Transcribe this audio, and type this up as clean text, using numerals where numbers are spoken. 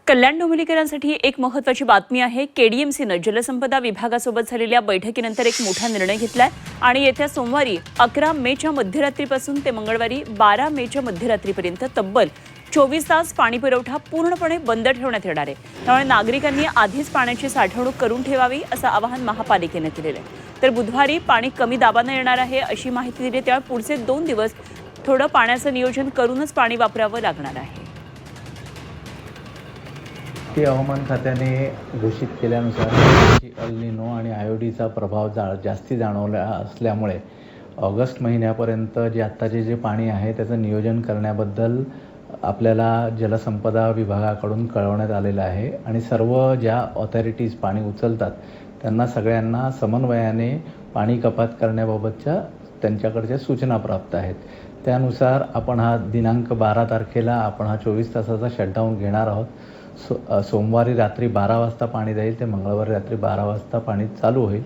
कल्याण डोंबिवलीकरांसाठी एक महत्त्वाची बातमी आहे। केडीएमसीनं जलसंपदा विभागासोबत झालेल्या बैठकीनंतर एक मोठा निर्णय घेतलाय आणि येत्या सोमवारी 11 मेच्या मध्यरात्रीपासून ते मंगळवारी 12 मेच्या मध्यरात्रीपर्यंत तब्बल 24 तास पाणी पुरवठा पूर्णपणे बंद ठेवण्यात येणार आहे। त्यामुळे नागरिकांनी आधीच पाण्याची साठवणूक करून ठेवावी असं आवाहन महापालिकेने केलेलं आहे। तर बुधवारी पाणी कमी दाबाने येणार आहे अशी माहिती दिली। त्यामुळे पुढचे 2 दिवस थोडं पाण्याचं नियोजन करूनच पाणी वापरावं लागणार आहे। हवामान खात्याने घोषित केल्यानुसार एल निनो आणि आयोडीचा प्रभाव जास्ती जाणवला असल्यामुळे ऑगस्ट महिन्यापर्यंत आत्ताचे जे पाणी आहे त्याचं नियोजन करण्याबद्दल आपल्याला जलसंपदा विभागाकडून कळवण्यात आलेलं आहे आणि सर्व ज्या ऑथॉरिटीज पाणी उचलतात त्यांना सगळ्यांना समन्वयाने पाणी कपात करण्याबाबतच्या त्यांच्याकडच्या सूचना प्राप्त आहेत। त्यानुसार आपण हा दिनांक 12 तारखेला आपण हा 24 तासाचा शटडाऊन घेणार आहोत। सोमवारी रात्री 12 वाजता पाणी जाईल ते मंगळवारी रात्री 12 वाजता पाणी चालू होईल।